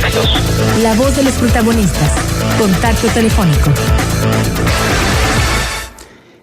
La voz de los protagonistas. Contacto telefónico.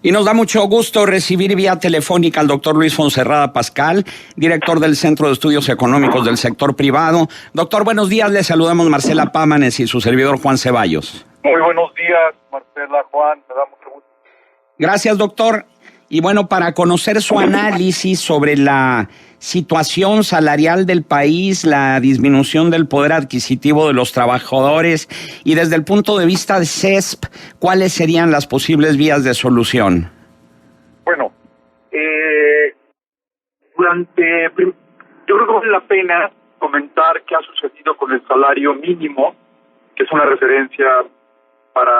Y nos da mucho gusto recibir vía telefónica al doctor Luis Fonserrada Pascal, director del Centro de Estudios Económicos del Sector Privado. Doctor, buenos días. Le saludamos Marcela Pámanes y su servidor Juan Ceballos. Muy buenos días, Marcela, Juan. Me da mucho gusto. Gracias, doctor. Y bueno, para conocer su análisis sobre la situación salarial del país, la disminución del poder adquisitivo de los trabajadores y desde el punto de vista de CESP, ¿cuáles serían las posibles vías de solución? Bueno, yo creo que vale la pena comentar qué ha sucedido con el salario mínimo, que es una referencia para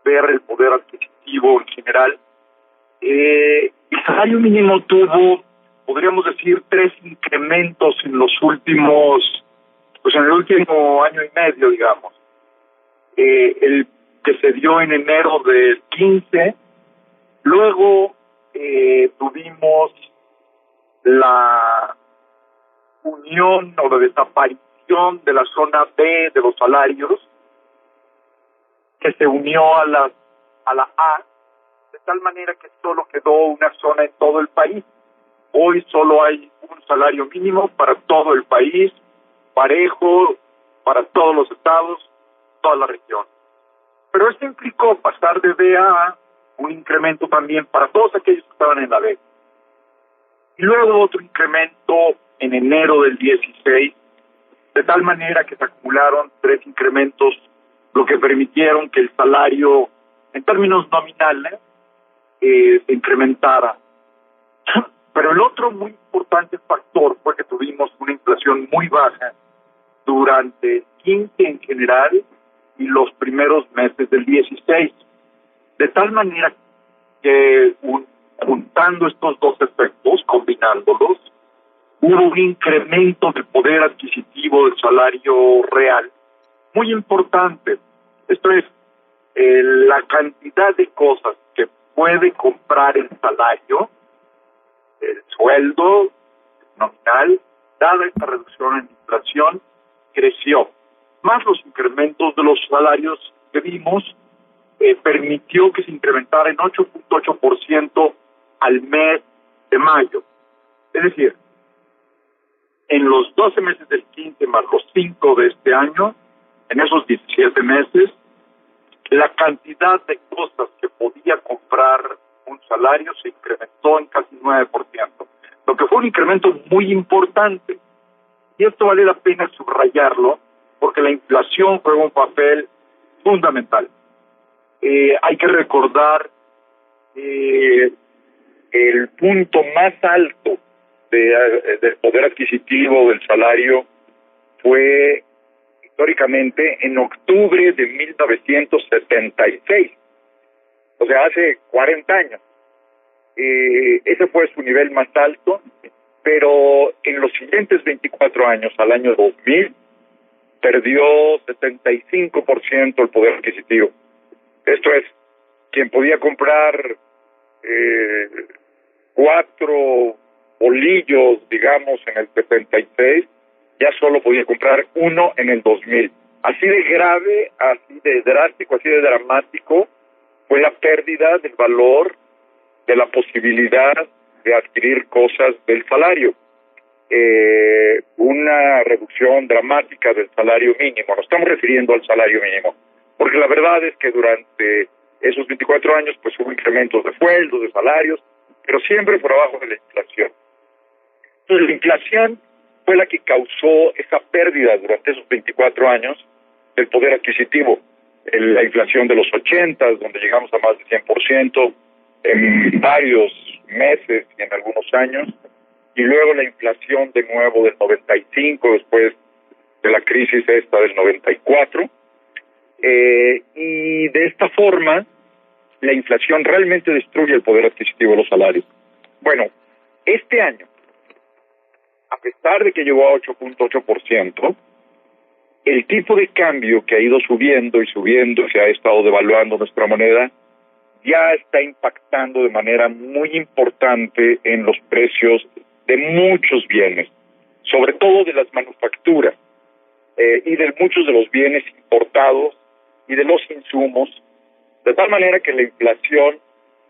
ver el poder adquisitivo en general. El salario mínimo tuvo, podríamos decir, 3 incrementos en el último año y medio, digamos. El que se dio en enero del 15, luego tuvimos la unión o la desaparición de la zona B de los salarios, que se unió a la A, de tal manera que solo quedó una zona en todo el país. Hoy solo hay un salario mínimo para todo el país, parejo, para todos los estados, toda la región. Pero esto implicó pasar de B a A, un incremento también para todos aquellos que estaban en la B. Y luego otro incremento en enero del 16, de tal manera que se acumularon 3 incrementos, lo que permitieron que el salario, en términos nominales, se incrementara. Pero el otro muy importante factor fue que tuvimos una inflación muy baja durante el 15 en general y los primeros meses del 16. De tal manera que juntando estos dos efectos, combinándolos, hubo un incremento del poder adquisitivo del salario real muy importante. Esto es, la cantidad de cosas que puede comprar el salario, el sueldo nominal, dada esta reducción en inflación, creció. Más los incrementos de los salarios que vimos, permitió que se incrementara en 8.8% al mes de mayo. Es decir, en los 12 meses del 15 más los 5 de este año, en esos 17 meses, la cantidad de cosas que podía comprar un salario se incrementó en casi 9%, lo que fue un incremento muy importante. Y esto vale la pena subrayarlo, porque la inflación juega un papel fundamental. Hay que recordar el punto más alto del poder adquisitivo del salario fue históricamente en octubre de 1976, o sea, hace 40 años. Ese fue su nivel más alto, pero en los siguientes 24 años, al año 2000, perdió 75% el poder adquisitivo. Esto es, quien podía comprar 4 bolillos, digamos, en el 76, ya solo podía comprar 1 en el 2000. Así de grave, así de drástico, así de dramático fue la pérdida del valor de la posibilidad de adquirir cosas del salario. Una reducción dramática del salario mínimo. Nos estamos refiriendo al salario mínimo, porque la verdad es que durante esos 24 años pues hubo incrementos de sueldos, de salarios, pero siempre por abajo de la inflación. Entonces la inflación fue la que causó esa pérdida durante esos 24 años del poder adquisitivo. La inflación de los 80, donde llegamos a más de 100% en varios meses y en algunos años, y luego la inflación de nuevo del 95, después de la crisis esta del 94, y de esta forma la inflación realmente destruye el poder adquisitivo de los salarios. Bueno, este año, a pesar de que llegó a 8.8%, el tipo de cambio que ha ido subiendo y subiendo, se ha estado devaluando nuestra moneda, ya está impactando de manera muy importante en los precios de muchos bienes, sobre todo de las manufacturas. y de muchos de los bienes importados y de los insumos, de tal manera que la inflación,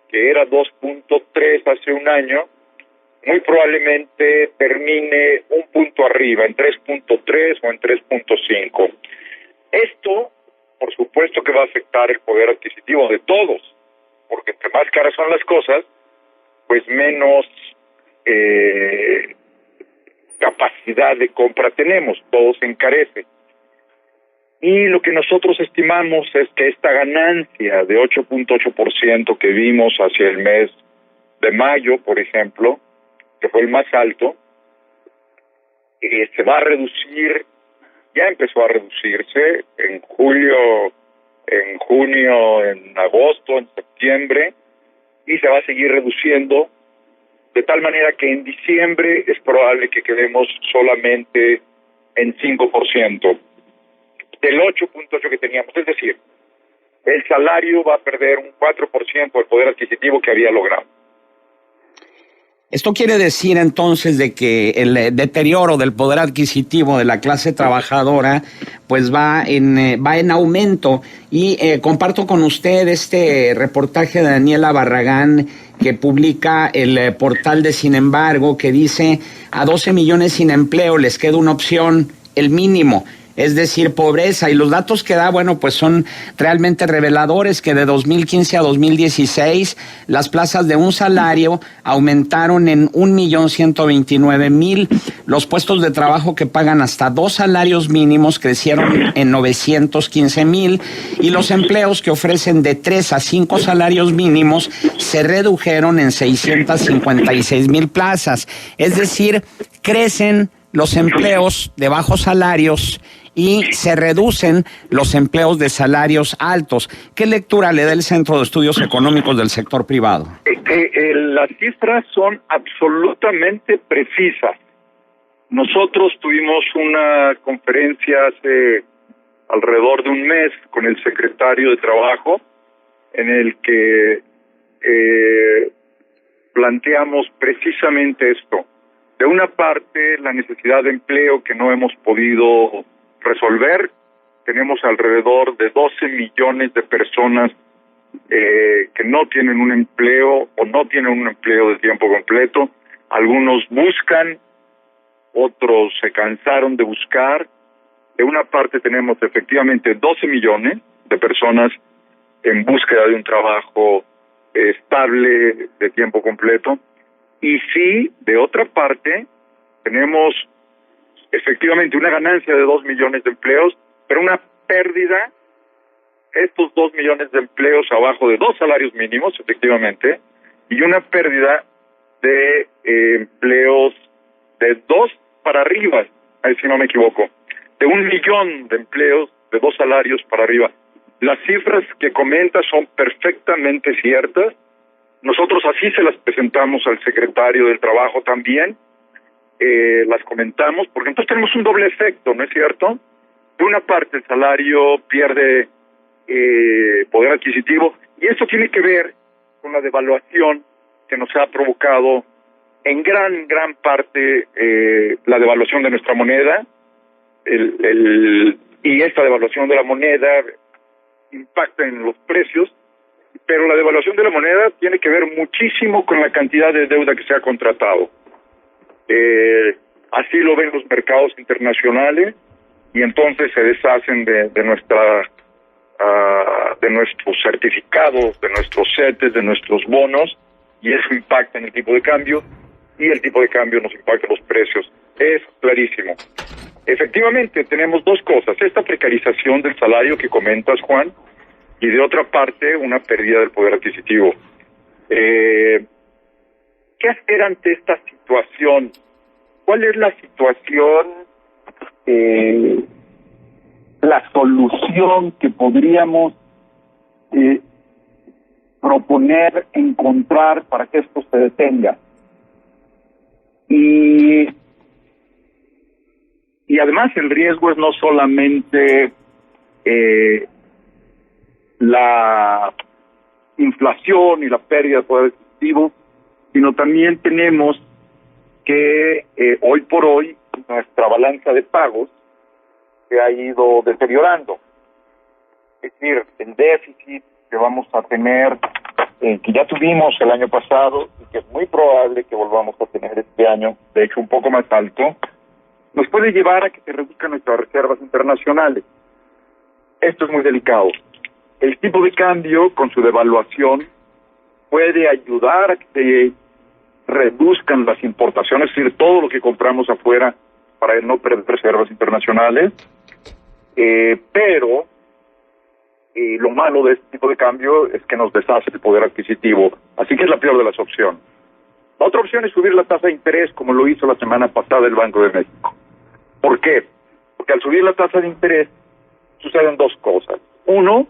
que era 2.3 hace un año, muy probablemente termine un punto arriba, en 3.3 o en 3.5. Esto, por supuesto que va a afectar el poder adquisitivo de todos, porque entre más caras son las cosas, pues menos capacidad de compra tenemos, todo se encarece. Y lo que nosotros estimamos es que esta ganancia de 8.8% que vimos hacia el mes de mayo, por ejemplo, que fue el más alto, se va a reducir, ya empezó a reducirse en julio, en junio, en agosto, en septiembre, y se va a seguir reduciendo, de tal manera que en diciembre es probable que quedemos solamente en 5%. Del 8.8 que teníamos, es decir, el salario va a perder un 4% del poder adquisitivo que había logrado. Esto quiere decir entonces de que el deterioro del poder adquisitivo de la clase trabajadora pues va en aumento, y comparto con usted este reportaje de Daniela Barragán que publica el portal de Sin Embargo, que dice: a 12 millones sin empleo les queda una opción, el mínimo, es decir, pobreza. Y los datos que da, bueno, pues son realmente reveladores, que de 2015 a 2016 las plazas de un salario aumentaron en 1.129.000, los puestos de trabajo que pagan hasta 2 salarios mínimos crecieron en 915.000, y los empleos que ofrecen de 3 a 5 salarios mínimos se redujeron en 656.000 plazas. Es decir, crecen los empleos de bajos salarios y se reducen los empleos de salarios altos. ¿Qué lectura le da el Centro de Estudios Económicos del Sector Privado? Las cifras son absolutamente precisas. Nosotros tuvimos una conferencia hace alrededor de un mes con el secretario de Trabajo, en el que planteamos precisamente esto. De una parte, la necesidad de empleo que no hemos podido resolver. Tenemos alrededor de 12 millones de personas que no tienen un empleo o no tienen un empleo de tiempo completo. Algunos buscan, otros se cansaron de buscar. De una parte tenemos efectivamente 12 millones de personas en búsqueda de un trabajo estable de tiempo completo. Y sí, de otra parte, tenemos efectivamente una ganancia de 2 millones de empleos, pero una pérdida, estos 2 millones de empleos abajo de 2 salarios mínimos, efectivamente, y una pérdida de empleos de 2 para arriba, si no me equivoco, de 1 millón de empleos de 2 salarios para arriba. Las cifras que comenta son perfectamente ciertas. Nosotros así se las presentamos al secretario del Trabajo también, las comentamos, porque entonces tenemos un doble efecto, ¿no es cierto? De una parte el salario pierde poder adquisitivo, y esto tiene que ver con la devaluación que nos ha provocado en gran parte la devaluación de nuestra moneda, y esta devaluación de la moneda impacta en los precios, pero la devaluación de la moneda tiene que ver muchísimo con la cantidad de deuda que se ha contratado. Así lo ven los mercados internacionales, y entonces se deshacen de nuestros certificados, de nuestros CETES, de nuestros bonos, y eso impacta en el tipo de cambio, y el tipo de cambio nos impacta en los precios. Es clarísimo. Efectivamente, tenemos dos cosas: esta precarización del salario que comentas, Juan, y de otra parte, una pérdida del poder adquisitivo. ¿Qué hacer ante esta situación? ¿Cuál es la situación, la solución que podríamos proponer, encontrar para que esto se detenga? Y además el riesgo es no solamente la inflación y la pérdida de poder adquisitivo, sino también tenemos que hoy por hoy nuestra balanza de pagos se ha ido deteriorando. Es decir, el déficit que vamos a tener, que ya tuvimos el año pasado y que es muy probable que volvamos a tener este año, de hecho un poco más alto, nos puede llevar a que se reduzcan nuestras reservas internacionales. Esto es muy delicado. El tipo de cambio, con su devaluación, puede ayudar a que se reduzcan las importaciones, es decir, todo lo que compramos afuera para no perder reservas internacionales, pero lo malo de este tipo de cambio es que nos deshace el poder adquisitivo, así que es la peor de las opciones. La otra opción es subir la tasa de interés, como lo hizo la semana pasada el Banco de México. ¿Por qué? Porque al subir la tasa de interés suceden dos cosas. Uno,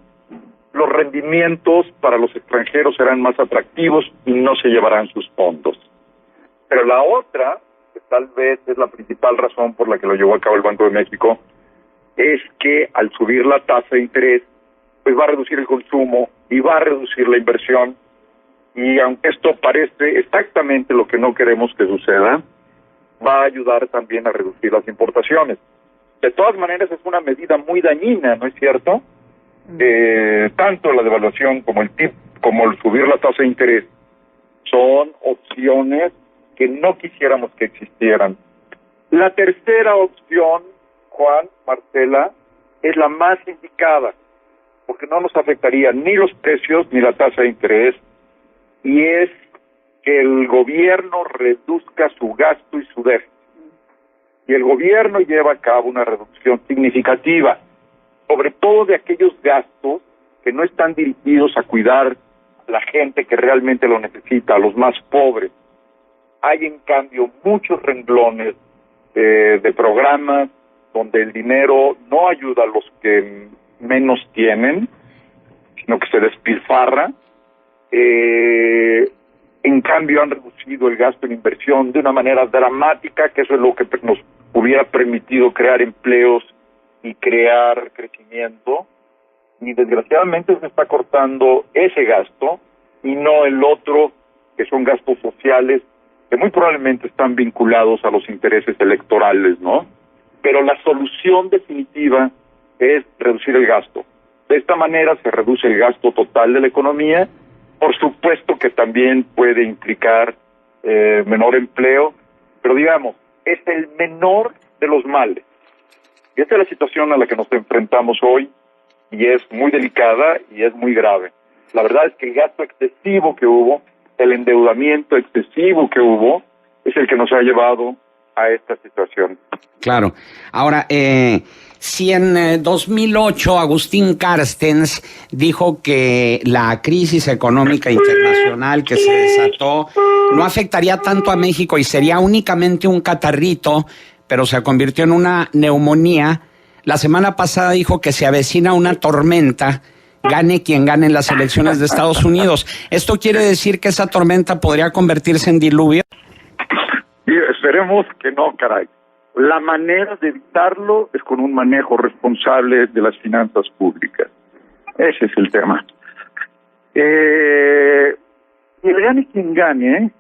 los rendimientos para los extranjeros serán más atractivos y no se llevarán sus fondos. Pero la otra, que tal vez es la principal razón por la que lo llevó a cabo el Banco de México, es que al subir la tasa de interés, pues va a reducir el consumo y va a reducir la inversión. Y aunque esto parece exactamente lo que no queremos que suceda, va a ayudar también a reducir las importaciones. De todas maneras, es una medida muy dañina, ¿no es cierto? Tanto la devaluación como el subir la tasa de interés son opciones que no quisiéramos que existieran. La tercera opción, Juan, Marcela, es la más indicada, porque no nos afectaría ni los precios ni la tasa de interés, y es que el gobierno reduzca su gasto y su déficit. Y el gobierno lleva a cabo una reducción significativa, sobre todo de aquellos gastos que no están dirigidos a cuidar a la gente que realmente lo necesita, a los más pobres. Hay, en cambio, muchos renglones de programas donde el dinero no ayuda a los que menos tienen, sino que se despilfarra. En cambio, han reducido el gasto en inversión de una manera dramática, que eso es lo que nos hubiera permitido crear empleos y crear crecimiento. Y desgraciadamente se está cortando ese gasto y no el otro, que son gastos sociales, que muy probablemente están vinculados a los intereses electorales, ¿no? Pero la solución definitiva es reducir el gasto. De esta manera se reduce el gasto total de la economía. Por supuesto que también puede implicar menor empleo, pero digamos, es el menor de los males. Y esta es la situación a la que nos enfrentamos hoy, y es muy delicada y es muy grave. La verdad es que el gasto excesivo que hubo, el endeudamiento excesivo que hubo, es el que nos ha llevado a esta situación. Claro. Ahora, si en 2008 Agustín Carstens dijo que la crisis económica internacional que se desató no afectaría tanto a México y sería únicamente un catarrito, pero se convirtió en una neumonía, la semana pasada dijo que se avecina una tormenta, gane quien gane en las elecciones de Estados Unidos. ¿Esto quiere decir que esa tormenta podría convertirse en diluvio? Y esperemos que no, caray. La manera de evitarlo es con un manejo responsable de las finanzas públicas. Ese es el tema. Y el gane quien gane,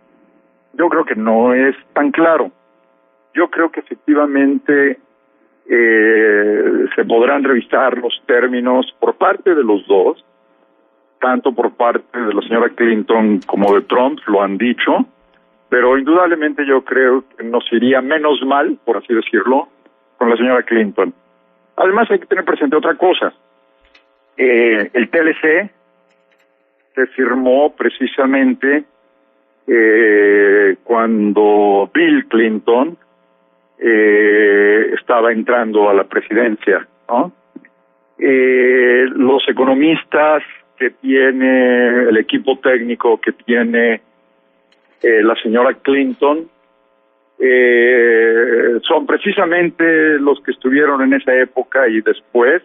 yo creo que no es tan claro. Yo creo que efectivamente se podrán revisar los términos por parte de los dos, tanto por parte de la señora Clinton como de Trump, lo han dicho, pero indudablemente yo creo que nos iría menos mal, por así decirlo, con la señora Clinton. Además hay que tener presente otra cosa. El TLC se firmó precisamente cuando Bill Clinton estaba entrando a la presidencia, ¿no? Los economistas que tiene, el equipo técnico que tiene la señora Clinton, son precisamente los que estuvieron en esa época y después,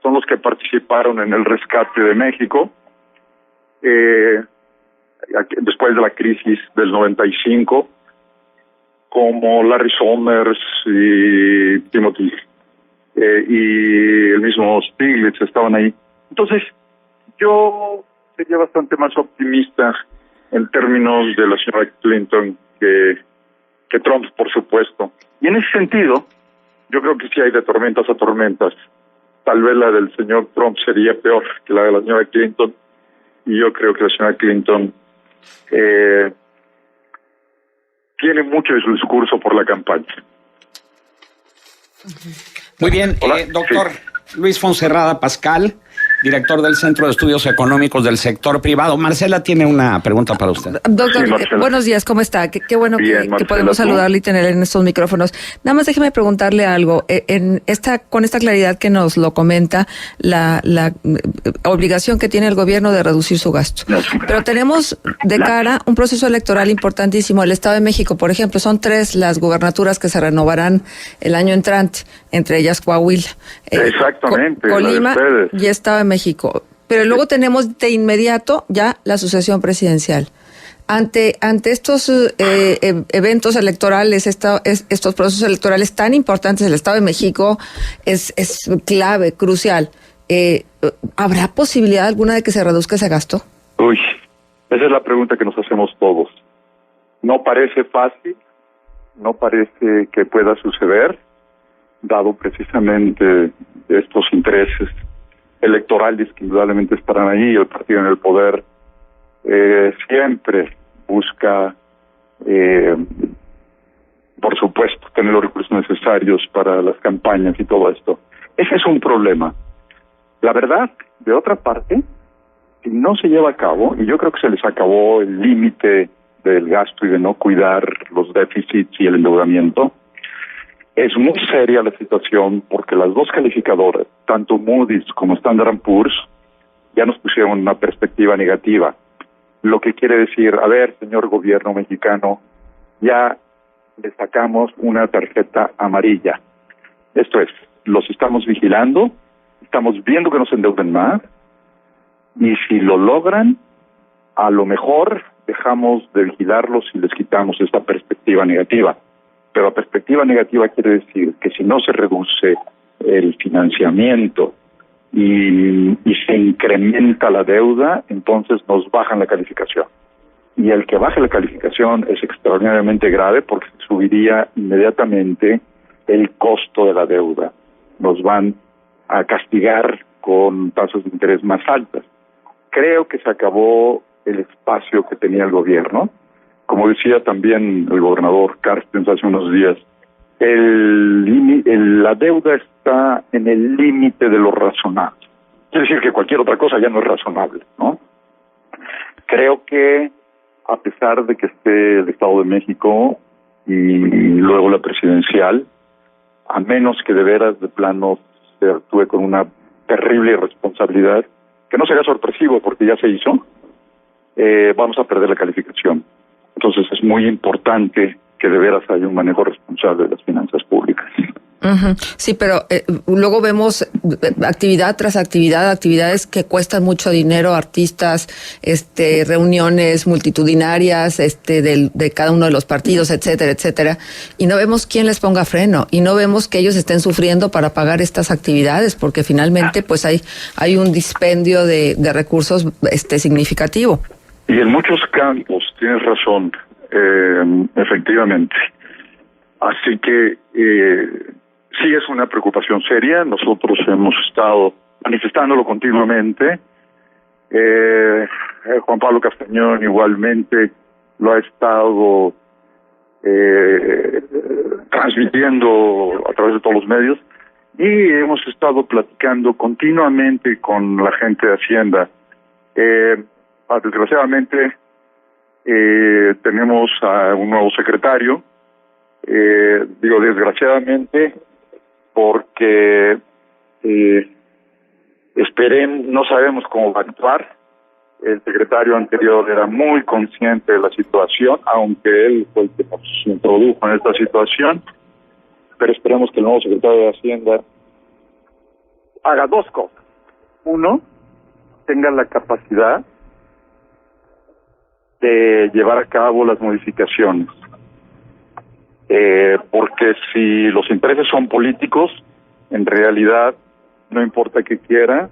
son los que participaron en el rescate de México, después de la crisis del 95, como Larry Summers y Timothy y el mismo Stiglitz estaban ahí. Entonces, yo sería bastante más optimista en términos de la señora Clinton que Trump, por supuesto. Y en ese sentido, yo creo que sí hay de tormentas a tormentas. Tal vez la del señor Trump sería peor que la de la señora Clinton, y yo creo que la señora Clinton tiene mucho de su discurso por la campaña. Muy bien, doctor Luis Fonserrada Pascal, director del Centro de Estudios Económicos del Sector Privado. Marcela tiene una pregunta para usted. Doctor, Sí, buenos días, ¿cómo está? Qué bueno Bien, que Marcela, podemos ¿tú? saludarle y tenerle en estos micrófonos. Nada más déjeme preguntarle algo. Con esta claridad que nos lo comenta, la obligación que tiene el gobierno de reducir su gasto. Pero tenemos de cara un proceso electoral importantísimo. El Estado de México, por ejemplo, son 3 las gubernaturas que se renovarán el año entrante, entre ellas Coahuila. Exactamente, Colima la de ustedes. y Estado de México. Pero luego tenemos de inmediato ya la sucesión presidencial. Ante estos eventos electorales, estos procesos electorales tan importantes, el Estado de México es clave, crucial. ¿Habrá posibilidad alguna de que se reduzca ese gasto? Uy, esa es la pregunta que nos hacemos todos. No parece fácil, no parece que pueda suceder, dado precisamente estos intereses electorales que indudablemente estarán ahí. El partido en el poder siempre busca, por supuesto, tener los recursos necesarios para las campañas y todo esto. Ese es un problema. La verdad, de otra parte, si no se lleva a cabo, y yo creo que se les acabó el límite del gasto y de no cuidar los déficits y el endeudamiento, es muy seria la situación, porque las dos calificadoras, tanto Moody's como Standard & Poor's, ya nos pusieron una perspectiva negativa. Lo que quiere decir, a ver, señor gobierno mexicano, ya le sacamos una tarjeta amarilla. Esto es, los estamos vigilando, estamos viendo que no se endeuden más, y si lo logran, a lo mejor dejamos de vigilarlos y les quitamos esta perspectiva negativa. Pero la perspectiva negativa quiere decir que si no se reduce el financiamiento y se incrementa la deuda, entonces nos bajan la calificación. Y el que baje la calificación es extraordinariamente grave, porque subiría inmediatamente el costo de la deuda. Nos van a castigar con tasas de interés más altas. Creo que se acabó el espacio que tenía el gobierno. Como decía también el gobernador Carstens hace unos días, la deuda está en el límite de lo razonable. Quiere decir que cualquier otra cosa ya no es razonable, ¿no? Creo que a pesar de que esté el Estado de México y luego la presidencial, a menos que de veras de plano se actúe con una terrible irresponsabilidad, que no será sorpresivo porque ya se hizo, vamos a perder la calificación. Entonces es muy importante que de veras haya un manejo responsable de las finanzas públicas. Uh-huh. Sí, pero luego vemos actividad tras actividad, actividades que cuestan mucho dinero, artistas, reuniones multitudinarias, de cada uno de los partidos, etcétera, etcétera, y no vemos quién les ponga freno, y no vemos que ellos estén sufriendo para pagar estas actividades, porque finalmente pues hay un dispendio de recursos significativo. Y en muchos campos, tienes razón, efectivamente. Así que sí es una preocupación seria. Nosotros hemos estado manifestándolo continuamente. Juan Pablo Castañón igualmente lo ha estado transmitiendo a través de todos los medios, y hemos estado platicando continuamente con la gente de Hacienda. Desgraciadamente tenemos a un nuevo secretario, digo desgraciadamente porque no sabemos cómo va a actuar. El secretario anterior era muy consciente de la situación, aunque él fue el que nos introdujo en esta situación, pero esperemos que el nuevo secretario de Hacienda haga dos cosas. Uno, tenga la capacidad de llevar a cabo las modificaciones, porque si los intereses son políticos, en realidad no importa que quiera,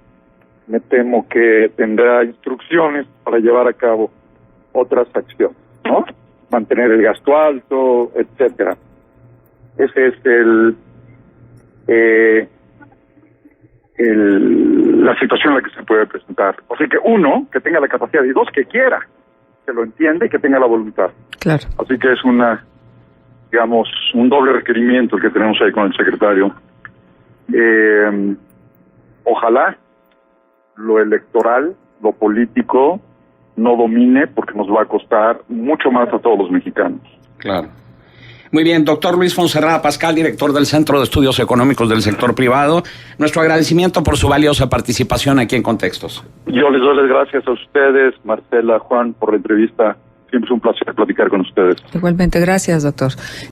me temo que tendrá instrucciones para llevar a cabo otras acciones, ¿no? Mantener el gasto alto, etcétera. Ese es la situación en la que se puede presentar. O sea que uno, que tenga la capacidad, y dos, que quiera, que lo entienda y que tenga la voluntad. Claro. Así que es digamos, un doble requerimiento el que tenemos ahí con el secretario. Ojalá lo electoral, lo político, no domine, porque nos va a costar mucho más a todos los mexicanos. Claro. Muy bien, doctor Luis Fonserrada Pascal, director del Centro de Estudios Económicos del Sector Privado. Nuestro agradecimiento por su valiosa participación aquí en Contextos. Yo les doy las gracias a ustedes, Marcela, Juan, por la entrevista. Siempre es un placer platicar con ustedes. Igualmente, gracias, doctor.